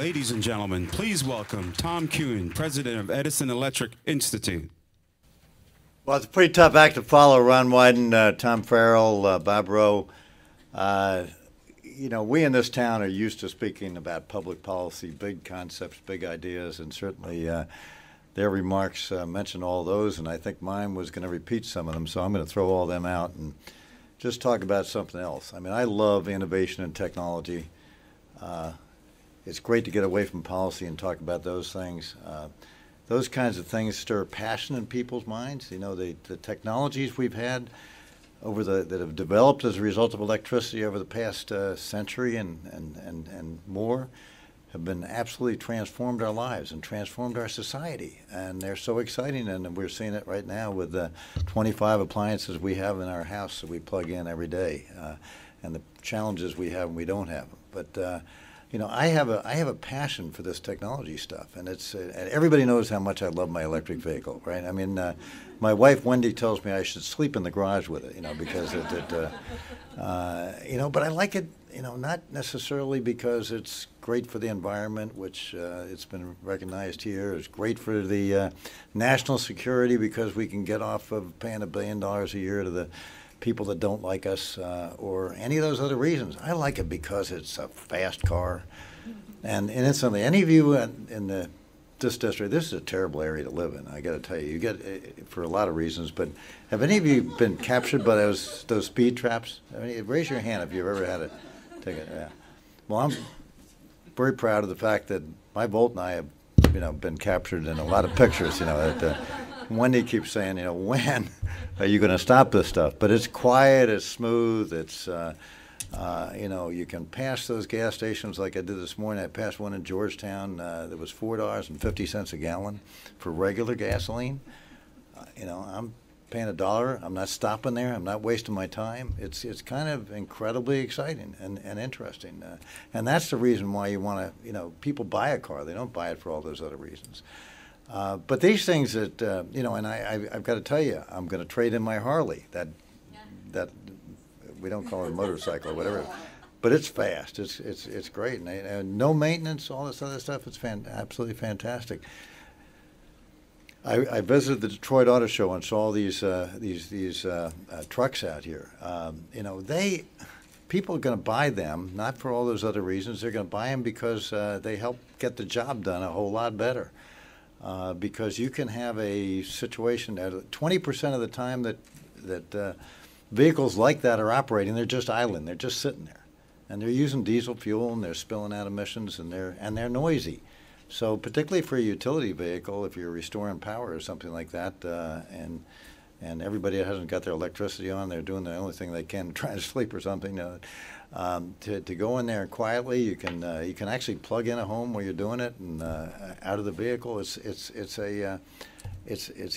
Ladies and gentlemen, please welcome Tom Kuhn, President of Edison Electric Institute. Well, it's a pretty tough act to follow. Ron Wyden, Tom Farrell, Bob Rowe. You know, we in this town are used to speaking about public policy, big concepts, big ideas, and certainly their remarks mentioned all those, and I think mine was going to repeat some of them, so I'm going to throw all them out and just talk about something else. I mean, I love innovation and technology. It's great to get away from policy and talk about those things. Those kinds of things stir passion in people's minds. You know, the technologies we've had that have developed as a result of electricity over the past century and more have been absolutely transformed our lives and transformed our society. And they're so exciting, and we're seeing it right now with the 25 appliances we have in our house that we plug in every day, and the challenges we have when we don't have them. But you know, I have a passion for this technology stuff, and it's and everybody knows how much I love my electric vehicle, right? I mean, my wife Wendy tells me I should sleep in the garage with it, you know, because you know, but I like it, you know, not necessarily because it's great for the environment, which it's been recognized here. It's great for the national security because we can get off of paying $1 billion a year to the people that don't like us, or any of those other reasons. I like it because it's a fast car. And instantly, any of you in this district, this is a terrible area to live in, I got to tell you. You get, for a lot of reasons, but have any of you been captured by those speed traps? I mean, raise your hand if you've ever had a ticket. Yeah. Well, I'm very proud of the fact that my Volt and I have, you know, been captured in a lot of pictures, you know, that Wendy keeps saying, you know, when are you going to stop this stuff? But it's quiet, it's smooth, it's, you know, you can pass those gas stations like I did this morning. I passed one in Georgetown that was $4.50 a gallon for regular gasoline. You know, I'm paying $1. I'm not stopping there. I'm not wasting my time. It's kind of incredibly exciting and interesting. And that's the reason why you want to, you know, people buy a car. They don't buy it for all those other reasons. But these things that, you know, and I've got to tell you, I'm going to trade in my Harley. That we don't call it a motorcycle or whatever, but it's fast. It's great, and no maintenance, all this other stuff. It's absolutely fantastic. I visited the Detroit Auto Show and saw these trucks out here. You know, people are going to buy them not for all those other reasons. They're going to buy them because they help get the job done a whole lot better. Because you can have a situation that 20% of the time that vehicles like that are operating, they're just idling, they're just sitting there, and they're using diesel fuel and they're spilling out emissions and they're noisy. So particularly for a utility vehicle, if you're restoring power or something like that, and everybody hasn't got their electricity on, they're doing the only thing they can, trying to sleep or something. To go in there quietly, you can actually plug in a home while you're doing it, and out of the vehicle. It's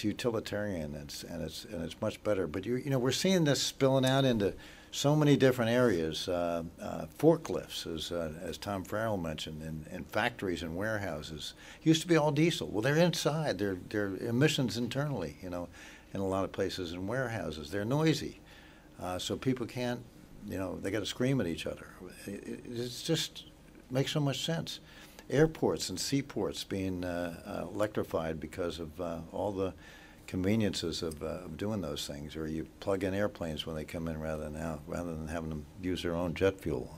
utilitarian, and it's much better. But you know, we're seeing this spilling out into so many different areas. Forklifts, as Tom Farrell mentioned, in factories and warehouses, used to be all diesel. Well, they're inside. They're emissions internally. You know, in a lot of places in warehouses, they're noisy, so people can't. You know, they got to scream at each other. It just makes so much sense. Airports and seaports being electrified because of all the conveniences of doing those things, or you plug in airplanes when they come in rather than having them use their own jet fuel.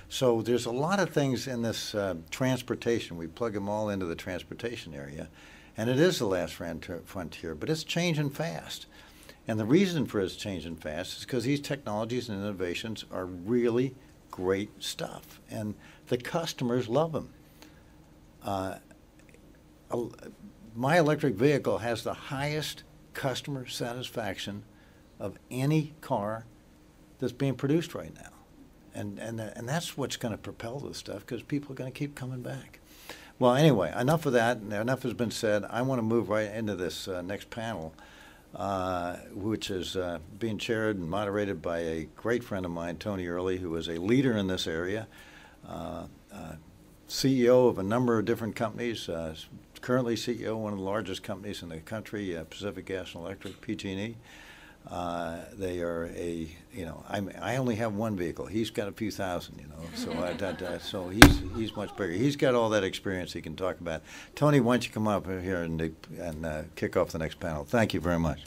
So there's a lot of things in this transportation. We plug them all into the transportation area, and it is the last frontier, but it's changing fast. And the reason for its changing fast is because these technologies and innovations are really great stuff, and the customers love them. My electric vehicle has the highest customer satisfaction of any car that's being produced right now, and that's what's going to propel this stuff, because people are going to keep coming back. Well, anyway, enough of that. Enough has been said. I want to move right into this next panel. Which is being chaired and moderated by a great friend of mine, Tony Earley, who is a leader in this area, CEO of a number of different companies, currently CEO of one of the largest companies in the country, Pacific Gas and Electric, PG&E. They are I only have one vehicle. He's got a few thousand, so he's much bigger. He's got all that experience he can talk about. Tony, why don't you come up here and kick off the next panel? Thank you very much.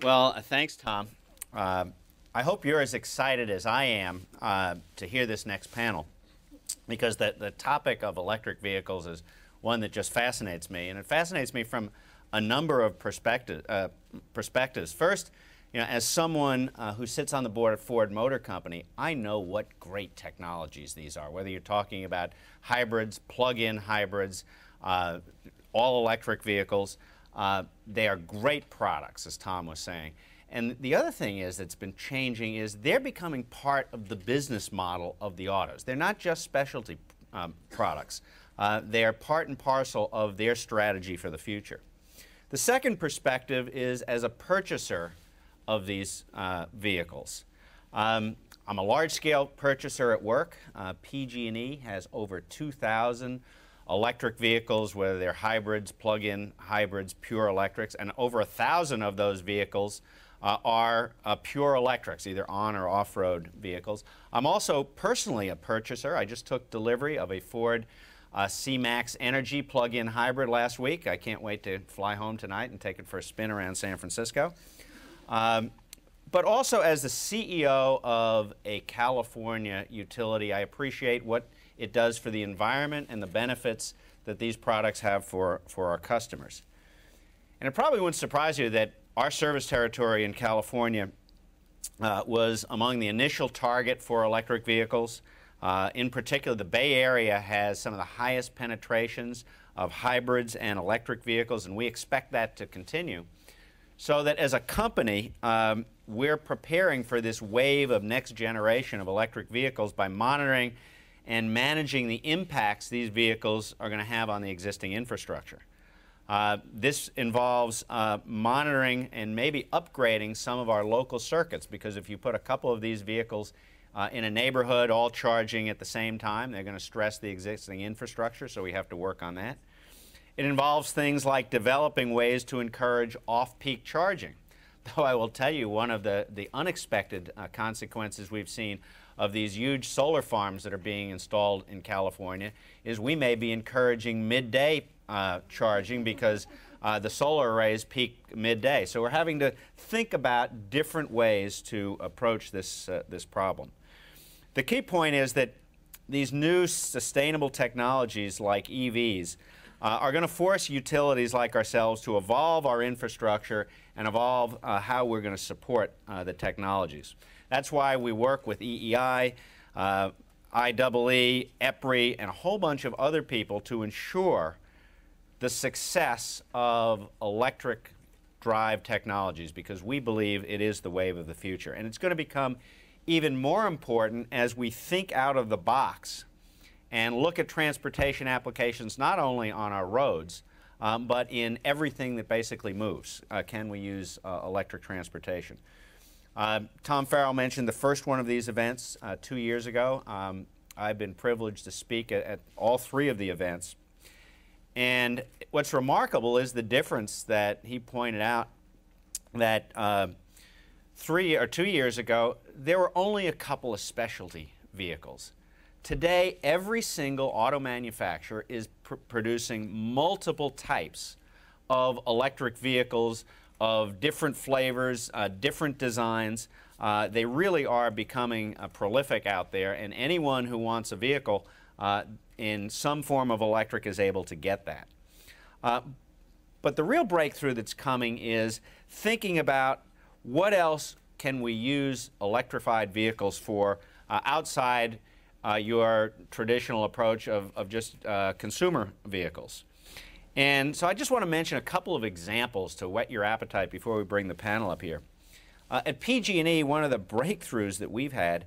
Well, thanks, Tom. I hope you're as excited as I am to hear this next panel, because the topic of electric vehicles is one that just fascinates me, and it fascinates me from a number of perspectives. First, as someone who sits on the board at Ford Motor Company, I know what great technologies these are, whether you're talking about hybrids, plug-in hybrids, all-electric vehicles. They are great products, as Tom was saying. And the other thing that's been changing is they're becoming part of the business model of the autos. They're not just specialty products. They are part and parcel of their strategy for the future. The second perspective is as a purchaser of these vehicles. I'm a large-scale purchaser at work. PG&E has over 2,000 electric vehicles, whether they're hybrids, plug-in hybrids, pure electrics, and over 1,000 of those vehicles are pure electrics, either on or off-road vehicles. I'm also personally a purchaser. I just took delivery of a Ford C-Max Energy plug-in hybrid last week. I can't wait to fly home tonight and take it for a spin around San Francisco. But also as the CEO of a California utility, I appreciate what it does for the environment and the benefits that these products have for our customers. And it probably wouldn't surprise you that our service territory in California was among the initial target for electric vehicles. In particular, the Bay Area has some of the highest penetrations of hybrids and electric vehicles, and we expect that to continue. So that as a company, we're preparing for this wave of next generation of electric vehicles by monitoring and managing the impacts these vehicles are going to have on the existing infrastructure. This involves monitoring and maybe upgrading some of our local circuits, because if you put a couple of these vehicles in a neighborhood all charging at the same time, they're going to stress the existing infrastructure, so we have to work on that. It involves things like developing ways to encourage off-peak charging. Though I will tell you, one of the unexpected consequences we've seen of these huge solar farms that are being installed in California is we may be encouraging midday charging because the solar arrays peak midday. So we're having to think about different ways to approach this problem. The key point is that these new sustainable technologies like EVs are going to force utilities like ourselves to evolve our infrastructure and evolve how we're going to support the technologies. That's why we work with EEI, IEE, EPRI, and a whole bunch of other people to ensure the success of electric drive technologies, because we believe it is the wave of the future. And it's going to become even more important as we think out of the box and look at transportation applications not only on our roads, but in everything that basically moves. Can we use electric transportation? Tom Farrell mentioned the first one of these events 2 years ago. I've been privileged to speak at all three of the events. And what's remarkable is the difference that he pointed out, that 2 years ago, there were only a couple of specialty vehicles. Today, every single auto manufacturer is producing multiple types of electric vehicles of different flavors, different designs. They really are becoming prolific out there, and anyone who wants a vehicle in some form of electric is able to get that. But the real breakthrough that's coming is thinking about what else can we use electrified vehicles for outside your traditional approach of just consumer vehicles. And so I just want to mention a couple of examples to whet your appetite before we bring the panel up here. At PG&E, one of the breakthroughs that we've had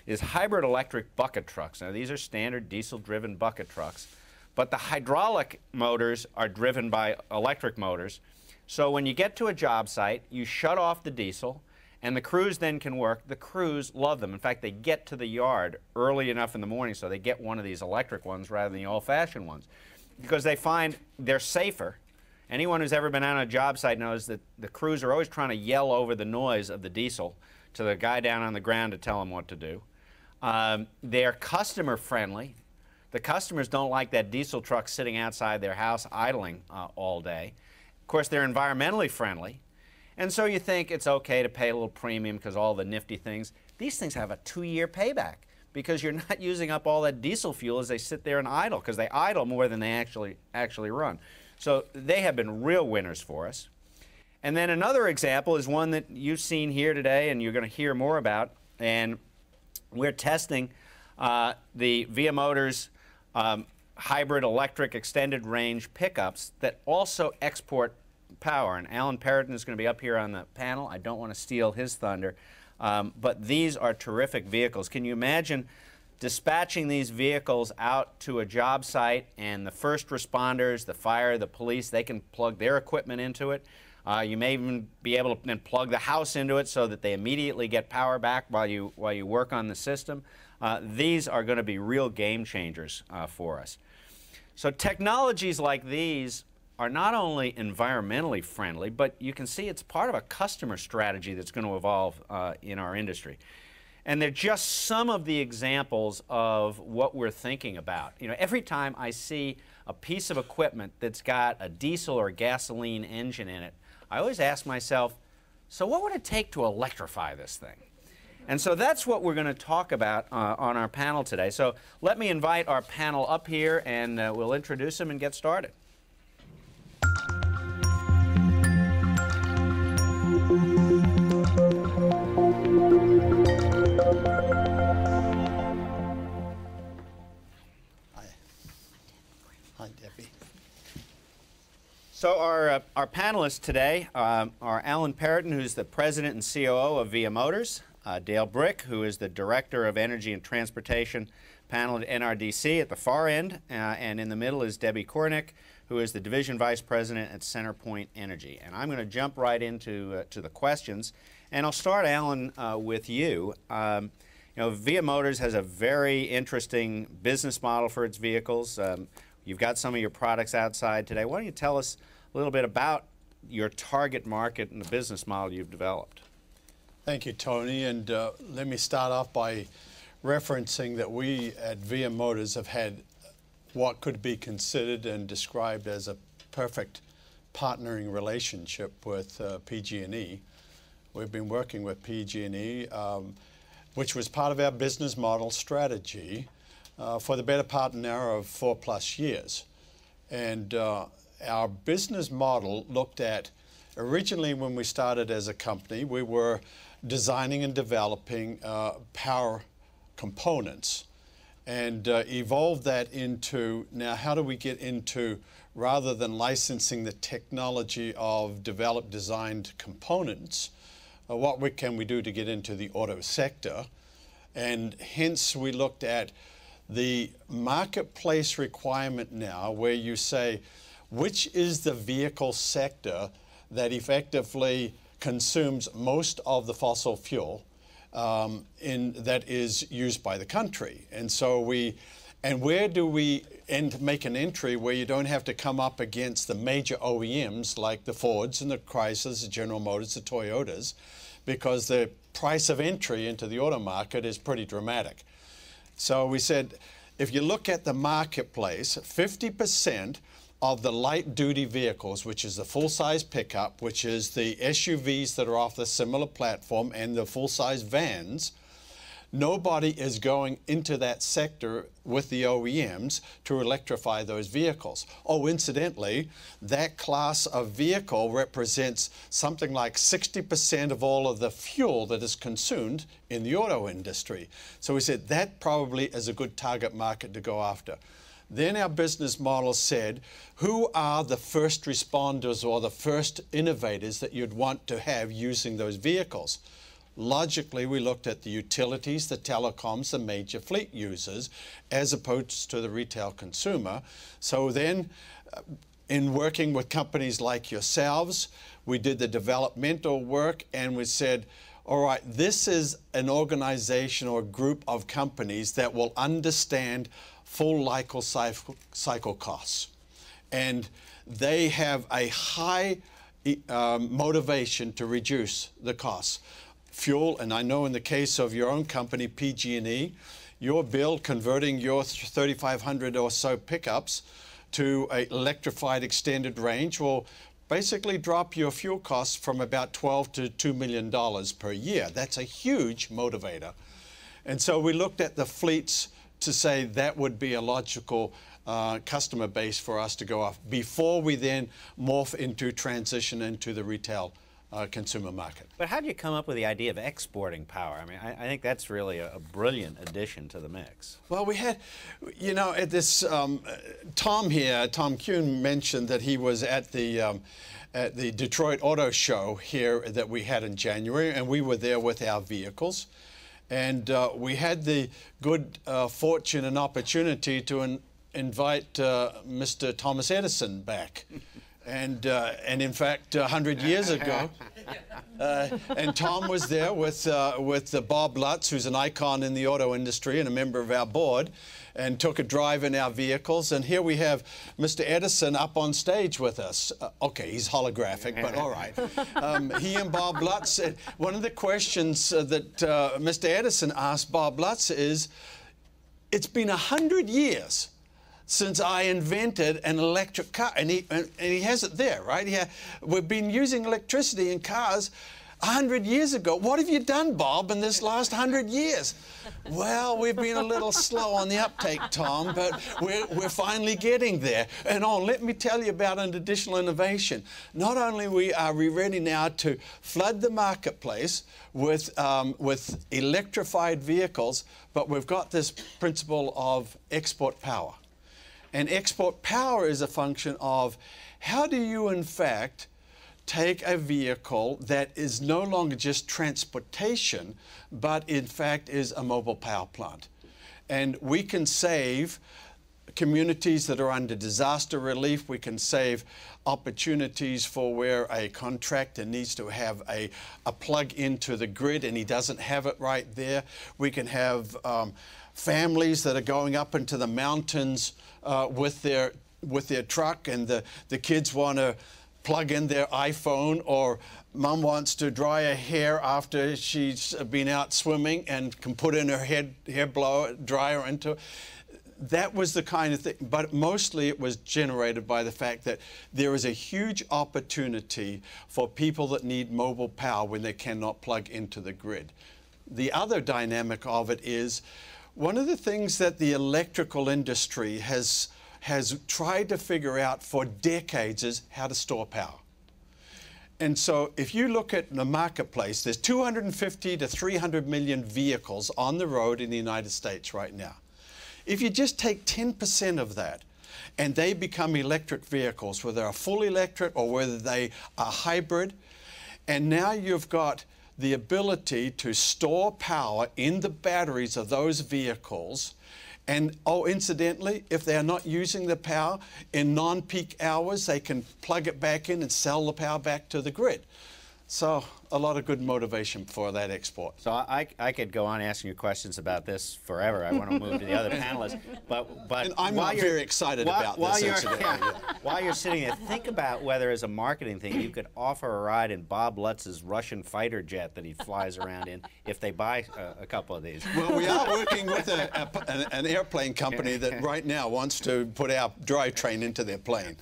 is hybrid electric bucket trucks. Now, these are standard diesel-driven bucket trucks, but the hydraulic motors are driven by electric motors. So when you get to a job site, you shut off the diesel, and the crews then can work. The crews love them. In fact, they get to the yard early enough in the morning so they get one of these electric ones rather than the old-fashioned ones. because they find they're safer. Anyone who's ever been out on a job site knows that the crews are always trying to yell over the noise of the diesel to the guy down on the ground to tell him what to do. They're customer friendly. The customers don't like that diesel truck sitting outside their house idling all day. Of course, they're environmentally friendly. And so you think it's okay to pay a little premium because all the nifty things. These things have a 2-year payback because you're not using up all that diesel fuel as they sit there and idle, because they idle more than they actually run. So they have been real winners for us. And then another example is one that you've seen here today and you're going to hear more about. And we're testing the VIA Motors hybrid electric extended range pickups that also export power. And Alan Perriton is going to be up here on the panel. I don't want to steal his thunder. But these are terrific vehicles. Can you imagine dispatching these vehicles out to a job site, and the first responders, the fire, the police, they can plug their equipment into it. You may even be able to then plug the house into it so that they immediately get power back while you work on the system. These are going to be real game changers for us. So technologies like these are not only environmentally friendly, but you can see it's part of a customer strategy that's going to evolve in our industry. And they're just some of the examples of what we're thinking about. You know, every time I see a piece of equipment that's got a diesel or gasoline engine in it, I always ask myself, so what would it take to electrify this thing? And so that's what we're going to talk about on our panel today. So let me invite our panel up here, and we'll introduce them and get started. Hi, Debbie. So our panelists today are Alan Perriton, who's the President and COO of VIA Motors, Dale Bryk, who is the Director of Energy and Transportation panel at NRDC at the far end, and in the middle is Debbie Korenek, who is the Division Vice President at CenterPoint Energy. And I'm going to jump right into to the questions, and I'll start, Alan, with you. You know, VIA Motors has a very interesting business model for its vehicles. You've got some of your products outside today. Why don't you tell us a little bit about your target market and the business model you've developed? Thank you, Tony. And let me start off by referencing that we at VIA Motors have had what could be considered and described as a perfect partnering relationship with PG&E. We've been working with PG&E, which was part of our business model strategy for the better part now of 4+ years. And our business model looked at, originally when we started as a company, we were designing and developing power components, and evolved that into, now how do we get into, rather than licensing the technology of developed designed components, what can we do to get into the auto sector? And hence we looked at the marketplace requirement now, where you say, which is the vehicle sector that effectively consumes most of the fossil fuel that is used by the country? And so where do we make an entry where you don't have to come up against the major OEMs like the Fords and the Chryslers, the General Motors, the Toyotas, because the price of entry into the auto market is pretty dramatic. So we said, if you look at the marketplace, 50% of the light-duty vehicles, which is the full-size pickup, which is the SUVs that are off the similar platform, and the full-size vans, nobody is going into that sector with the OEMs to electrify those vehicles. Oh, incidentally, that class of vehicle represents something like 60% of all of the fuel that is consumed in the auto industry. So we said that probably is a good target market to go after. Then our business model said, who are the first responders or the first innovators that you'd want to have using those vehicles? Logically, we looked at the utilities, the telecoms, the major fleet users, as opposed to the retail consumer. So then, in working with companies like yourselves, we did the developmental work, and we said, all right, this is an organization or a group of companies that will understand full cycle costs. and they have a high motivation to reduce the costs. Fuel, and I know in the case of your own company, PG&E, your bill converting your 3,500 or so pickups to an electrified extended range will basically drop your fuel costs from about $12 to $2 million per year. That's a huge motivator. And so we looked at the fleets to say that would be a logical customer base for us to go off before we then morph into transition into the retail consumer market. But how do you come up with the idea of exporting power? I mean, I think that's really a brilliant addition to the mix. Well, we had, you know, at this, Tom here, Tom Kuhn mentioned that he was at the Detroit Auto Show here that we had in January, and we were there with our vehicles. And we had the good fortune and opportunity to invite Mr. Thomas Edison back. And in fact, 100 years ago, and Tom was there with Bob Lutz, who's an icon in the auto industry and a member of our board, and took a drive in our vehicles. And here we have Mr. Edison up on stage with us. Okay, he's holographic, but all right. He and Bob Lutz, one of the questions that Mr. Edison asked Bob Lutz is, it's been 100 years since I invented an electric car, and he has it there, right? We've been using electricity in cars 100 years ago. What have you done, Bob, in this last 100 years? Well, we've been a little slow on the uptake, Tom, but we're finally getting there. And let me tell you about an additional innovation. Not only are we ready now to flood the marketplace with electrified vehicles, but we've got this principle of export power. And export power is a function of how do you, in fact, take a vehicle that is no longer just transportation, but in fact is a mobile power plant. And we can save communities that are under disaster relief. We can save opportunities for where a contractor needs to have a plug into the grid and he doesn't have it right there. We can have families that are going up into the mountains with their truck, and the kids want to plug in their iPhone, or mom wants to dry her hair after she's been out swimming and can put in her hair blower dryer into it. That was the kind of thing, but mostly it was generated by the fact that there is a huge opportunity for people that need mobile power when they cannot plug into the grid. The other dynamic of it is, one of the things that the electrical industry has tried to figure out for decades is how to store power. And so if you look at the marketplace, there's 250 to 300 million vehicles on the road in the United States right now. If you just take 10% of that and they become electric vehicles, whether they're full electric or whether they are hybrid, and now you've got the ability to store power in the batteries of those vehicles. And incidentally, if they're not using the power in non-peak hours, they can plug it back in and sell the power back to the grid. So a lot of good motivation for that export. So I could go on asking you questions about this forever. I want to move to the other panelists, but and I'm not very excited about this incident. While you're sitting there, think about whether, as a marketing thing, you could offer a ride in Bob Lutz's Russian fighter jet that he flies around in if they buy a couple of these. Well, we are working with an airplane company that right now wants to put our drivetrain into their plane.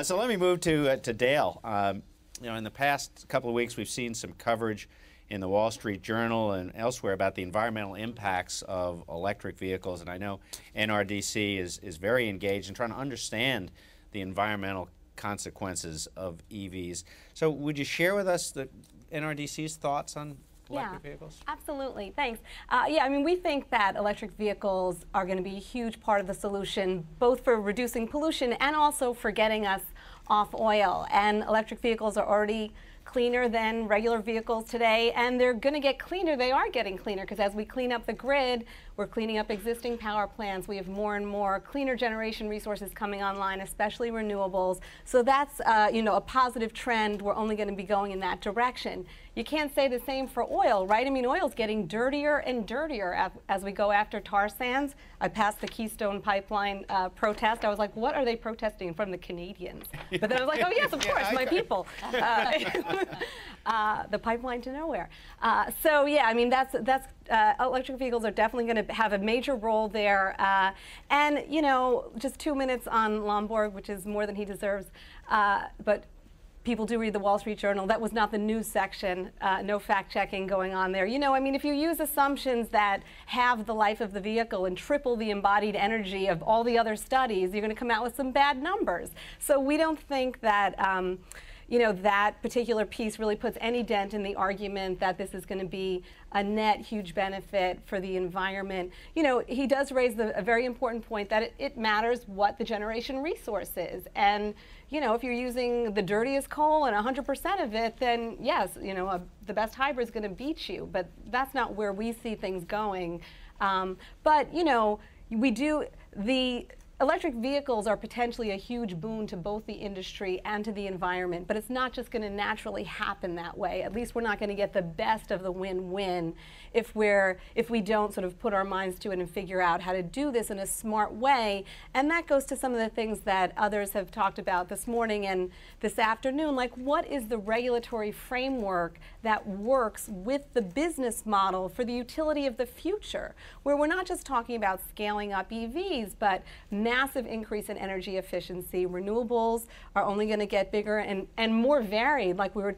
So let me move to Dale. You know, in the past couple of weeks, we've seen some coverage in the Wall Street Journal and elsewhere about the environmental impacts of electric vehicles, and I know NRDC is very engaged in trying to understand the environmental consequences of EVs. So would you share with us the NRDC's thoughts on electric vehicles? Absolutely, thanks. Yeah, I mean, we think that electric vehicles are going to be a huge part of the solution, both for reducing pollution and also for getting us off oil. And electric vehicles are already cleaner than regular vehicles today, and they're going to get cleaner. They are getting cleaner, because as we clean up the grid, We're cleaning up existing power plants. We have more and more cleaner generation resources coming online, especially renewables. So that's a positive trend. We're only going to be going in that direction. You can't say the same for oil, right? I mean, oil's getting dirtier and dirtier as we go after tar sands. I passed the Keystone Pipeline protest. I was like, what are they protesting from the Canadians? But then I was like, oh yes, of course, my people. The pipeline to nowhere. So yeah, I mean, that's electric vehicles are definitely going to have a major role there. And just 2 minutes on Lomborg, which is more than he deserves, but people do read the Wall Street Journal. That was not the news section. No fact checking going on there. I mean, if you use assumptions that have the life of the vehicle and triple the embodied energy of all the other studies, you're going to come out with some bad numbers. So we don't think that that particular piece really puts any dent in the argument that this is going to be a net huge benefit for the environment. He does raise a very important point that it matters what the generation resource is. And if you're using the dirtiest coal and 100% of it, then yes, the best hybrid is going to beat you. But that's not where we see things going. But the electric vehicles are potentially a huge boon to both the industry and to the environment, but it's not just going to naturally happen that way. At least we're not going to get the best of the win-win if we don't sort of put our minds to it and figure out how to do this in a smart way. And that goes to some of the things that others have talked about this morning and this afternoon, like what is the regulatory framework that works with the business model for the utility of the future, where we're not just talking about scaling up EVs, but massive increase in energy efficiency. Renewables are only going to get bigger and more varied, like we were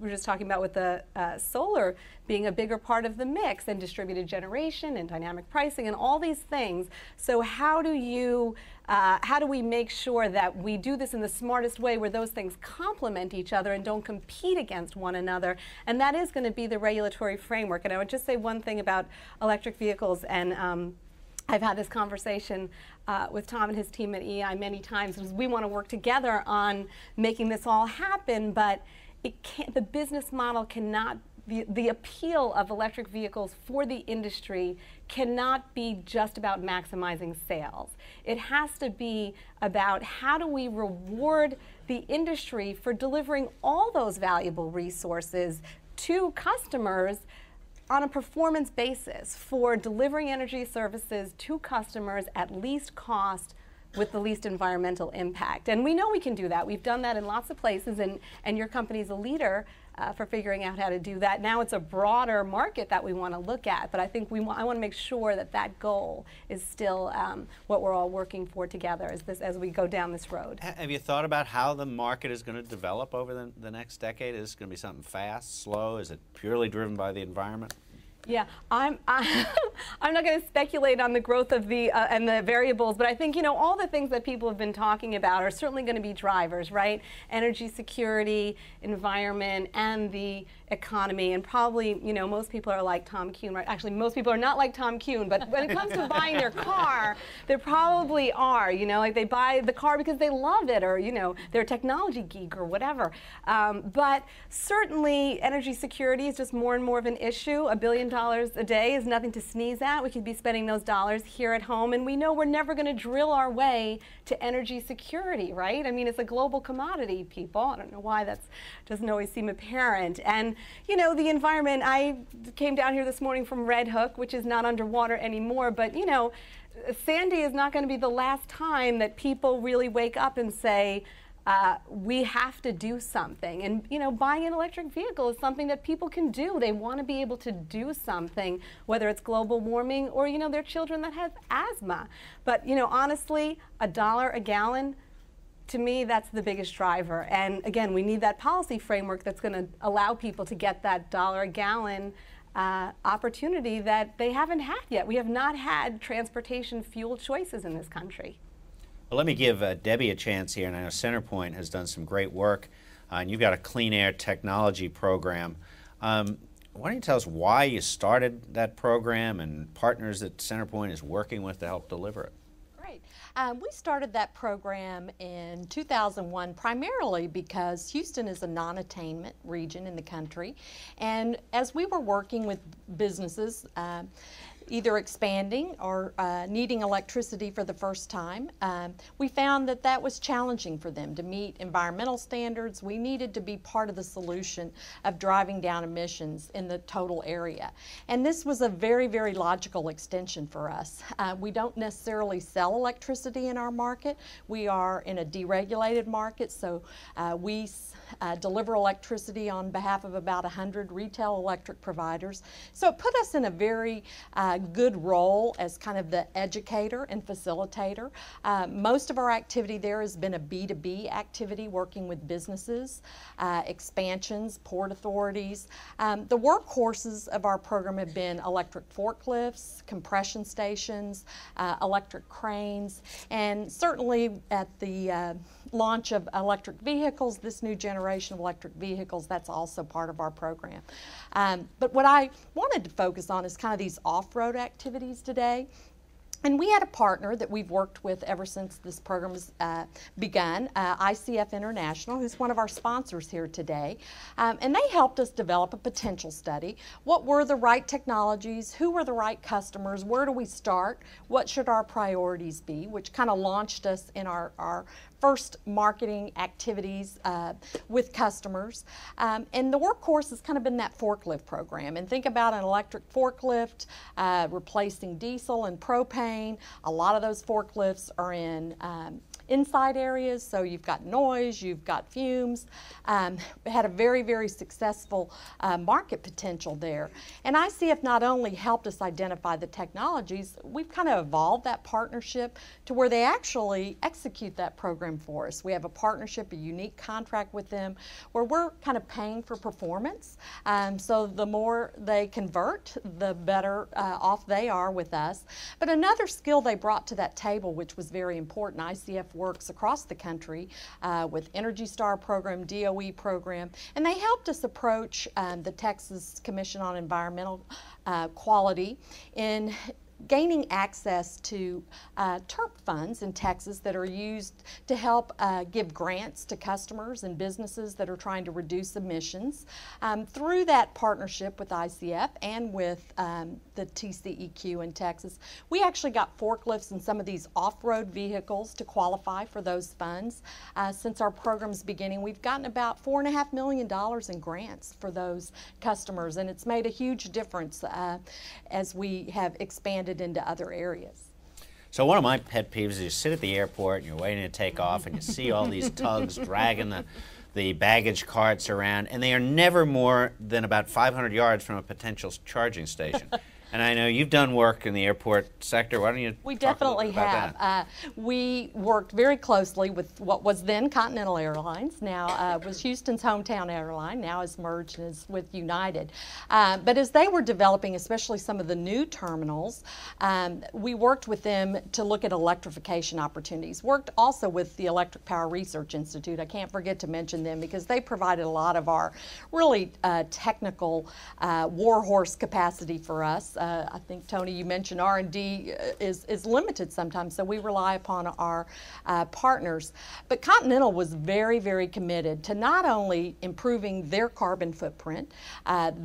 just talking about with the solar being a bigger part of the mix, and distributed generation and dynamic pricing and all these things. So how do we make sure that we do this in the smartest way where those things complement each other and don't compete against one another? And that is going to be the regulatory framework. And I would just say one thing about electric vehicles, and I've had this conversation with Tom and his team at EI many times, because we want to work together on making this all happen, but the business model cannot, the appeal of electric vehicles for the industry cannot be just about maximizing sales. It has to be about how do we reward the industry for delivering all those valuable resources to customers on a performance basis, for delivering energy services to customers at least cost with the least environmental impact. And we know we can do that. We've done that in lots of places, and your company's a leader for figuring out how to do that. Now it's a broader market that we want to look at, but I think I want to make sure that that goal is still what we're all working for together as we go down this road. Have you thought about how the market is going to develop over the next decade? Is it going to be something fast, slow? Is it purely driven by the environment? Yeah, I'm not going to speculate on the growth of the and the variables, but I think all the things that people have been talking about are certainly going to be drivers, right? Energy security, environment, and the economy. And probably most people are like Tom Kuhn, right? Actually, most people are not like Tom Kuhn, but when it comes to buying their car, they probably are. Like they buy the car because they love it, or they're a technology geek or whatever. But certainly, energy security is just more and more of an issue. $1 billion a day is nothing to sneeze at. We could be spending those dollars here at home, and we know we're never going to drill our way to energy security, right? I mean, it's a global commodity, people. I don't know why that doesn't always seem apparent. And the environment, I came down here this morning from Red Hook, which is not underwater anymore, but Sandy is not going to be the last time that people really wake up and say, we have to do something. And buying an electric vehicle is something that people can do. They want to be able to do something, whether it's global warming or their children that have asthma. But honestly, $1 a gallon, to me, that's the biggest driver. And again, we need that policy framework that's going to allow people to get that $1 a gallon opportunity that they haven't had yet. We have not had transportation fuel choices in this country. Well, let me give Debbie a chance here, and I know CenterPoint has done some great work, and you've got a clean air technology program. Why don't you tell us why you started that program and partners that CenterPoint is working with to help deliver it? Great. We started that program in 2001 primarily because Houston is a non-attainment region in the country, and as we were working with businesses, either expanding or needing electricity for the first time. We found that that was challenging for them to meet environmental standards. We needed to be part of the solution of driving down emissions in the total area. And this was a very, very logical extension for us. We don't necessarily sell electricity in our market. We are in a deregulated market, so we deliver electricity on behalf of about 100 retail electric providers. So it put us in a very good role as kind of the educator and facilitator. Most of our activity there has been a B2B activity, working with businesses, expansions, port authorities. The workhorses of our program have been electric forklifts, compression stations, electric cranes, and certainly at the launch of electric vehicles, this new generation of electric vehicles, that's also part of our program. But what I wanted to focus on is kind of these off-road activities today. And we had a partner that we've worked with ever since this program has begun, ICF International, who's one of our sponsors here today. And they helped us develop a potential study. What were the right technologies? Who were the right customers? Where do we start? What should our priorities be? Which kind of launched us in our first marketing activities with customers. And the workhorse has kind of been that forklift program. And think about an electric forklift replacing diesel and propane. A lot of those forklifts are in inside areas, so you've got noise, you've got fumes. Had a very, very successful market potential there. And ICF not only helped us identify the technologies, we've kind of evolved that partnership to where they actually execute that program for us. We have a partnership, a unique contract with them, where we're kind of paying for performance. So the more they convert, the better off they are with us. But another skill they brought to that table, which was very important, ICF works across the country with Energy Star program, DOE program, and they helped us approach the Texas Commission on Environmental Quality in gaining access to TERP funds in Texas that are used to help give grants to customers and businesses that are trying to reduce emissions. Through that partnership with ICF and with the TCEQ in Texas, we actually got forklifts and some of these off-road vehicles to qualify for those funds. Since our program's beginning, we've gotten about $4.5 million in grants for those customers, and it's made a huge difference as we have expanded into other areas. So one of my pet peeves is you sit at the airport and you're waiting to take off and you see all these tugs dragging the baggage carts around, and they are never more than about 500 yards from a potential charging station. And I know you've done work in the airport sector. Why don't you We talk definitely a little bit about have. We worked very closely with what was then Continental Airlines, now was Houston's hometown airline, now is merged and is with United. But as they were developing, especially some of the new terminals, we worked with them to look at electrification opportunities. Worked also with the Electric Power Research Institute. I can't forget to mention them because they provided a lot of our really technical warhorse capacity for us. I think, Tony, you mentioned R&D is limited sometimes, so we rely upon our partners. But Continental was very, very committed to not only improving their carbon footprint,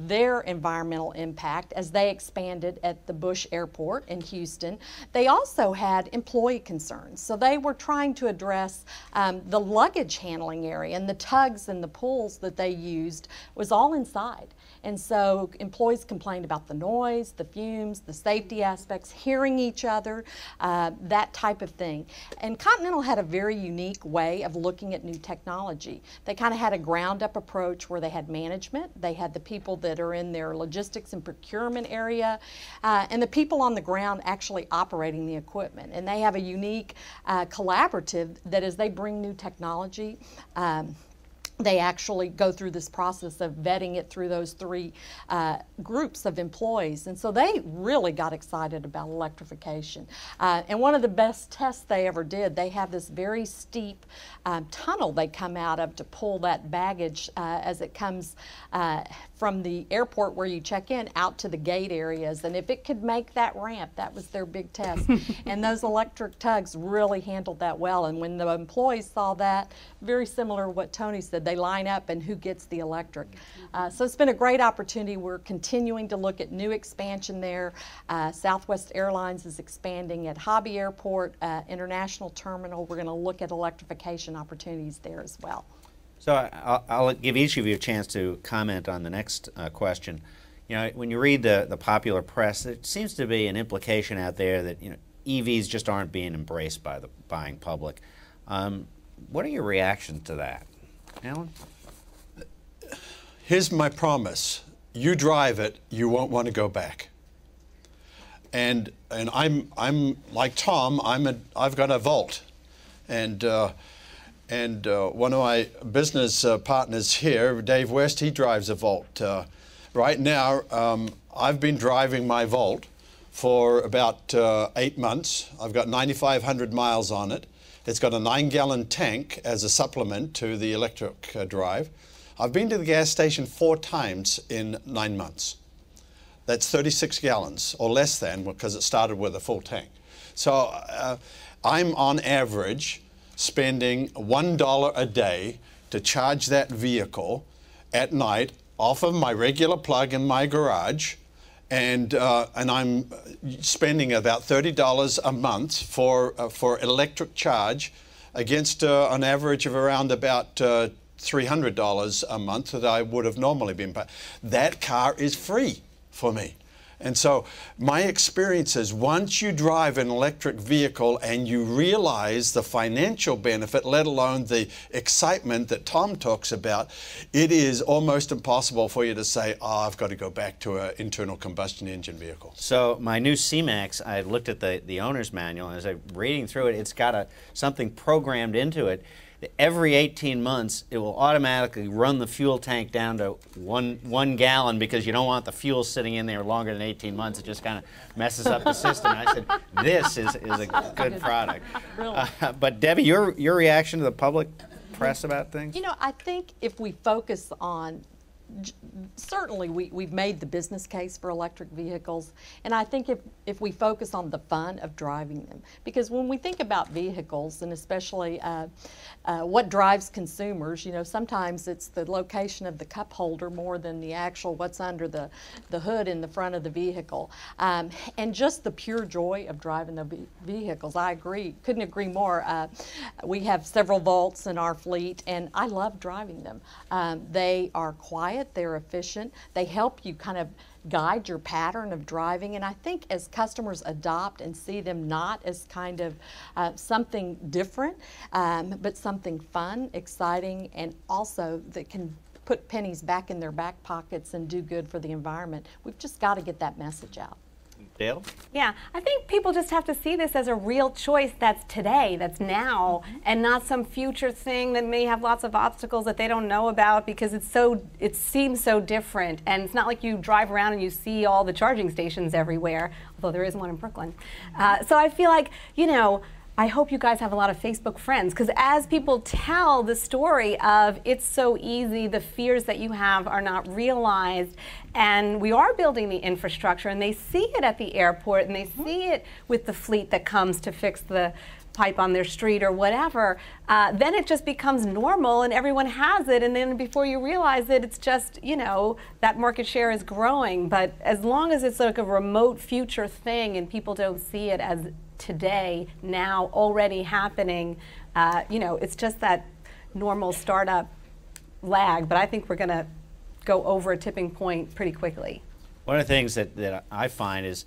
their environmental impact as they expanded at the Bush Airport in Houston, they also had employee concerns. So they were trying to address the luggage handling area, and the tugs and the pulls that they used was all inside. And so employees complained about the noise, the fumes, the safety aspects, hearing each other, that type of thing. And Continental had a very unique way of looking at new technology. They kind of had a ground-up approach where they had management, they had the people that are in their logistics and procurement area, and the people on the ground actually operating the equipment. And they have a unique collaborative that as they bring new technology, they actually go through this process of vetting it through those three groups of employees. And so they really got excited about electrification. And one of the best tests they ever did, they have this very steep tunnel they come out of to pull that baggage as it comes from the airport where you check in out to the gate areas. And if it could make that ramp, that was their big test. And those electric tugs really handled that well. And when the employees saw that, very similar to what Tony said, they line up and who gets the electric. So it's been a great opportunity. We're continuing to look at new expansion there. Southwest Airlines is expanding at Hobby Airport, International Terminal. We're going to look at electrification opportunities there as well. So I'll give each of you a chance to comment on the next question. You know, when you read the popular press, there seems to be an implication out there that, you know, EVs just aren't being embraced by the buying public. What are your reactions to that, Alan? Here's my promise: you drive it, you won't want to go back. And I'm like Tom. I've got a Volt, and one of my business partners here, Dave West, he drives a Volt. Right now, I've been driving my Volt for about 8 months. I've got 9,500 miles on it. It's got a 9-gallon tank as a supplement to the electric drive. I've been to the gas station 4 times in 9 months. That's 36 gallons, or less than, because it started with a full tank. So I'm on average spending $1 a day to charge that vehicle at night off of my regular plug in my garage, and I'm spending about $30 a month for electric charge, against an average of around about $300 a month that I would have normally been paying. That car is free for me. And so my experience is, once you drive an electric vehicle and you realize the financial benefit, let alone the excitement that Tom talks about, it is almost impossible for you to say, oh, I've got to go back to an internal combustion engine vehicle. So my new C-Max, I looked at the owner's manual, and as I'm reading through it, it's got something programmed into it. Every 18 months, it will automatically run the fuel tank down to one gallon, because you don't want the fuel sitting in there longer than 18 months. It just kind of messes up the system. And I said, this is a good product. Really? But Debbie, your reaction to the public press about things? You know, I think if we focus on, certainly we've made the business case for electric vehicles, and I think if we focus on the fun of driving them, because when we think about vehicles, and especially what drives consumers, you know, sometimes it's the location of the cup holder more than the actual what's under the hood in the front of the vehicle, and just the pure joy of driving the vehicles. I agree, couldn't agree more. We have several Volts in our fleet, and I love driving them. They are quiet, they're efficient, they help you kind of guide your pattern of driving, and I think as customers adopt and see them not as kind of something different, but something fun, exciting, and also that can put pennies back in their back pockets and do good for the environment, we've just got to get that message out. Dale? Yeah, I think people just have to see this as a real choice that's today, that's now, and not some future thing that may have lots of obstacles that they don't know about, because it seems so different. And it's not like you drive around and you see all the charging stations everywhere, although there is one in Brooklyn. So I feel like, you know, I hope you guys have a lot of Facebook friends, because as people tell the story of it's so easy, the fears that you have are not realized, and we are building the infrastructure, and they see it at the airport, and they see it with the fleet that comes to fix the pipe on their street or whatever, then it just becomes normal and everyone has it, and then before you realize it, it's just, you know, that market share is growing. But as long as it's like a remote future thing and people don't see it as today, now, already happening, you know, it's just that normal startup lag. But I think we're going to go over a tipping point pretty quickly. One of the things that I find is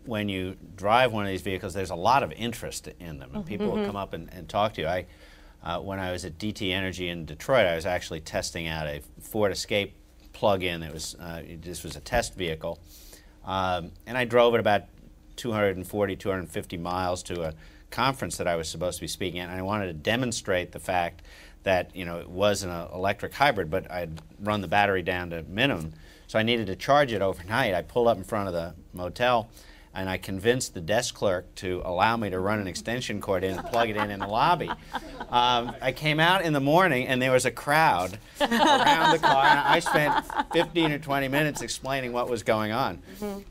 when you drive one of these vehicles, there's a lot of interest in them, and people will come up and talk to you. When I was at DT Energy in Detroit, I was actually testing out a Ford Escape plug-in. It was this was a test vehicle, and I drove it about 240, 250 miles to a conference that I was supposed to be speaking at, and I wanted to demonstrate the fact that, you know, it was an electric hybrid, but I'd run the battery down to minimum, so I needed to charge it overnight. I pulled up in front of the motel, and I convinced the desk clerk to allow me to run an extension cord in and plug it in the lobby. I came out in the morning, and there was a crowd around the car, and I spent 15 or 20 minutes explaining what was going on.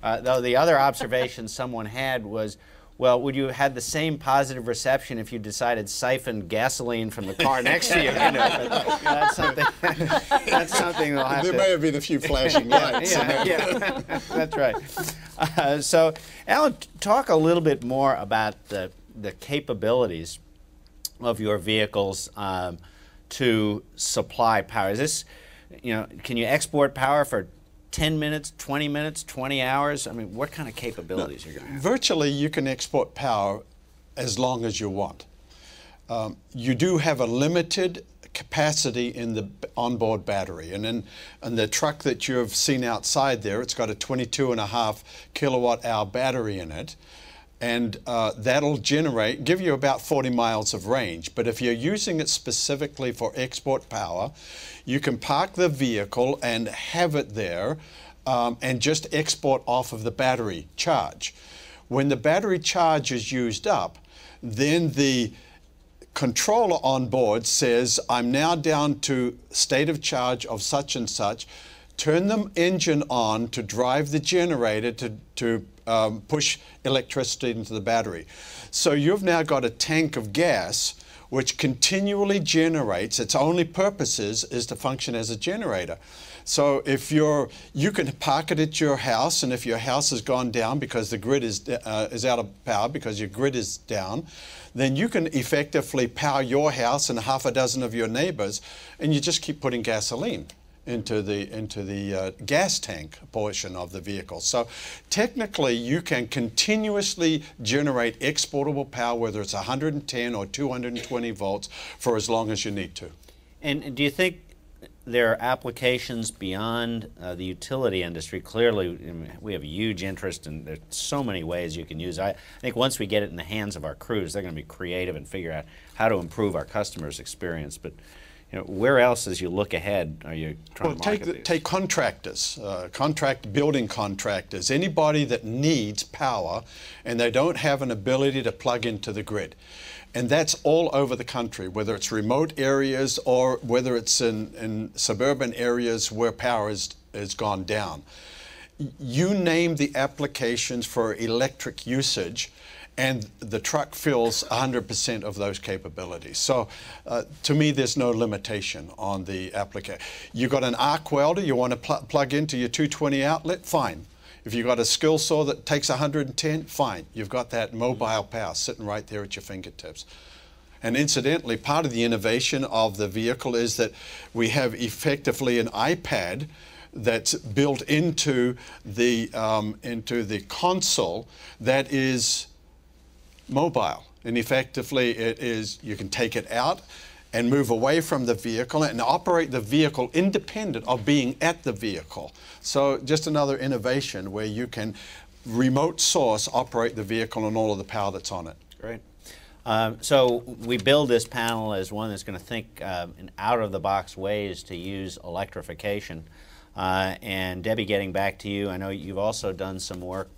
Though the other observation someone had was, Well, would you have had the same positive reception if you decided to siphon gasoline from the car next to you? That's something. That's something we'll have There to. may have been a few flashing lights. Yeah, that's right. So, Alan, talk a little bit more about the capabilities of your vehicles to supply power. Is this, can you export power for 10 minutes, 20 minutes, 20 hours? I mean, what kind of capabilities are you going to have? Virtually, you can export power as long as you want. You do have a limited capacity in the onboard battery. And in the truck that you've seen outside there, it's got a 22.5 kilowatt hour battery in it. And that'll give you about 40 miles of range. But if you're using it specifically for export power, you can park the vehicle and have it there and just export off of the battery charge. When the battery charge is used up, then the controller on board says, I'm now down to state of charge of such and such. Turn the engine on to drive the generator to push electricity into the battery. So you've now got a tank of gas which continually generates. Its only purpose is to function as a generator. So if you can park it at your house, and if your house has gone down because the grid is out of power because your grid is down, then you can effectively power your house and half a dozen of your neighbors, and you just keep putting gasoline into the gas tank portion of the vehicle. So technically you can continuously generate exportable power, whether it's 110 or 220 volts, for as long as you need to. And do you think there are applications beyond the utility industry? Clearly, we have a huge interest, and there's so many ways you can use it. I think once we get it in the hands of our crews, they're going to be creative and figure out how to improve our customers' experience. But where else, as you look ahead, are you trying to market these? Take contractors, building contractors, anybody that needs power and they don't have an ability to plug into the grid. And that's all over the country, whether it's remote areas or whether it's in suburban areas where power has gone down. You name the applications for electric usage, and the truck fills 100% of those capabilities. So to me, there's no limitation on the application. You've got an arc welder, you want to plug into your 220 outlet, fine. If you've got a skill saw that takes 110, fine. You've got that mobile power sitting right there at your fingertips. And incidentally, part of the innovation of the vehicle is that we have effectively an iPad that's built into the console that is mobile. And effectively you can take it out and move away from the vehicle and operate the vehicle independent of being at the vehicle. So just another innovation where you can remote source operate the vehicle and all of the power that's on it. Great. So we build this panel as one that's going to think in out-of-the-box ways to use electrification. And Debbie, getting back to you, I know you've also done some work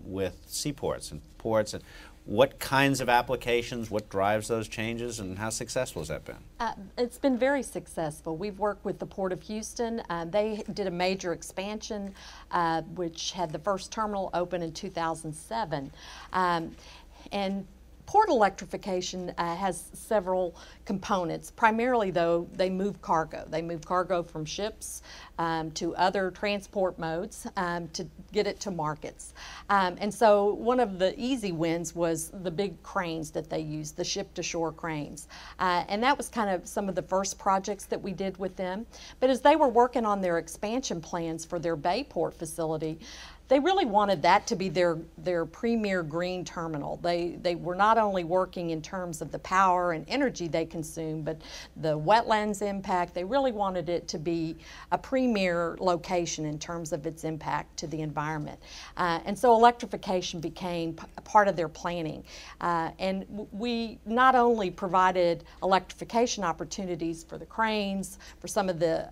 with seaports and ports. And what kinds of applications, what drives those changes, and how successful has that been? It's been very successful. We've worked with the Port of Houston. They did a major expansion, which had the first terminal open in 2007. And port electrification has several components. Primarily, though, they move cargo. They move cargo from ships to other transport modes to get it to markets. And so one of the easy wins was the big cranes that they use, the ship-to-shore cranes. And that was kind of some of the first projects that we did with them. But as they were working on their expansion plans for their Bayport facility, they really wanted that to be their premier green terminal. They were not only working in terms of the power and energy they consume, but the wetlands impact. They really wanted it to be a premier location in terms of its impact to the environment. And so electrification became a part of their planning. And we not only provided electrification opportunities for the cranes, for some of the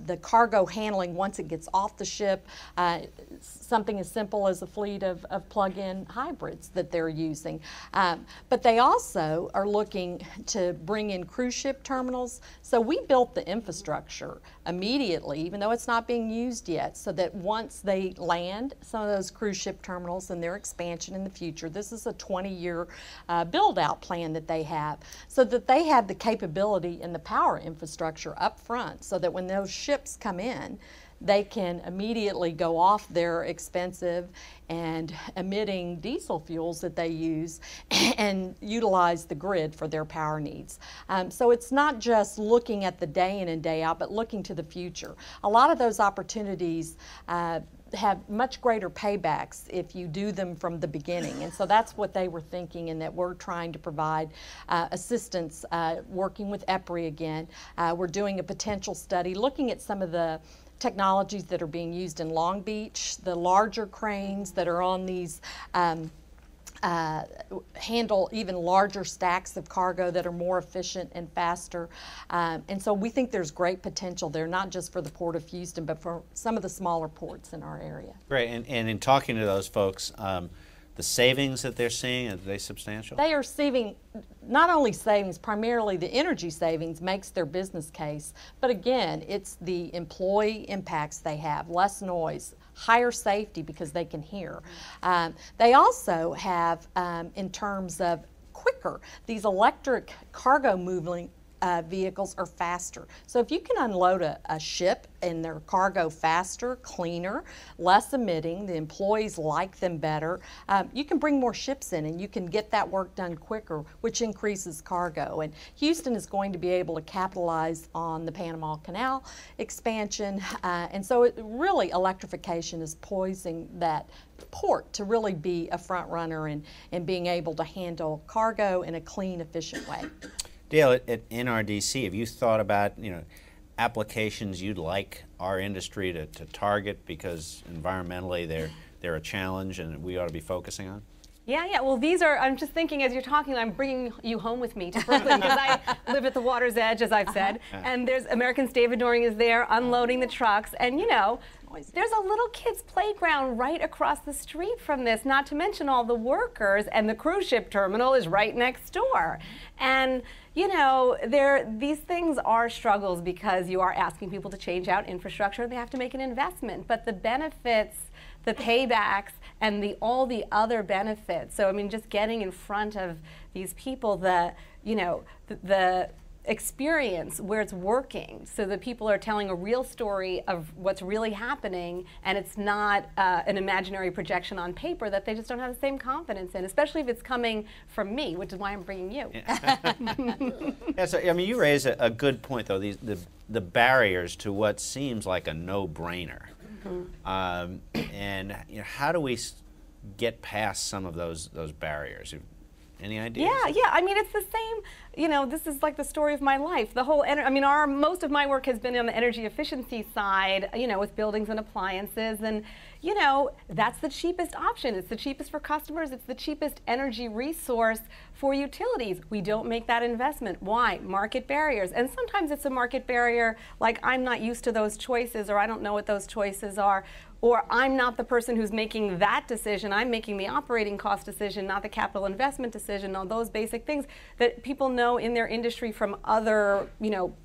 the cargo handling once it gets off the ship, something as simple as a fleet of plug-in hybrids that they're using. But they also are looking to bring in cruise ship terminals. So we built the infrastructure immediately, even though it's not being used yet, so that once they land some of those cruise ship terminals and their expansion in the future, this is a 20-year build-out plan that they have, so that they have the capability and the power infrastructure up front, so that when those ships come in, they can immediately go off their expensive and emitting diesel fuels that they use and utilize the grid for their power needs. So it's not just looking at the day in and day out, but looking to the future. A lot of those opportunities have much greater paybacks if you do them from the beginning. And so that's what they were thinking, and that we're trying to provide assistance, working with EPRI again. We're doing a potential study looking at some of the technologies that are being used in Long Beach, the larger cranes that are on these handle even larger stacks of cargo that are more efficient and faster. And so we think there's great potential there, not just for the Port of Houston, but for some of the smaller ports in our area. Great, and in talking to those folks, the savings that they're seeing, are they substantial? They are receiving not only savings, primarily the energy savings makes their business case, but again, it's the employee impacts they have, less noise, higher safety because they can hear. They also have, in terms of quicker, these electric cargo moving vehicles are faster. So if you can unload a ship and their cargo faster, cleaner, less emitting, the employees like them better, you can bring more ships in and you can get that work done quicker, which increases cargo. And Houston is going to be able to capitalize on the Panama Canal expansion. And so really electrification is poising that port to really be a front runner in being able to handle cargo in a clean, efficient way. Dale, at NRDC, have you thought about, applications you'd like our industry to target because environmentally they're a challenge and we ought to be focusing on? Yeah. Well, these are, I'm just thinking as you're talking, I'm bringing you home with me to Brooklyn because I live at the water's edge, as I've said, and there's American Stevedoring is there unloading the trucks, and there's a little kid's playground right across the street from this, not to mention all the workers, and the cruise ship terminal is right next door. And these things are struggles because you are asking people to change out infrastructure. They have to make an investment, but the benefits, the paybacks, and all the other benefits. So I mean, just getting in front of these people, the experience where it's working, so that people are telling a real story of what's really happening, and it's not an imaginary projection on paper that they just don't have the same confidence in, especially if it's coming from me, which is why I'm bringing you. Yeah, so I mean, you raise a good point, though. The barriers to what seems like a no-brainer, and how do we get past some of those barriers? Any ideas? Yeah. I mean, it's the same. This is like the story of my life. The whole, most of my work has been on the energy efficiency side, with buildings and appliances, and that's the cheapest option. It's the cheapest for customers. It's the cheapest energy resource for utilities. We don't make that investment. Why? Market barriers. And sometimes it's a market barrier like I'm not used to those choices, or I don't know what those choices are, or I'm not the person who's making that decision. I'm making the operating cost decision, not the capital investment decision, on those basic things that people know in their industry from other,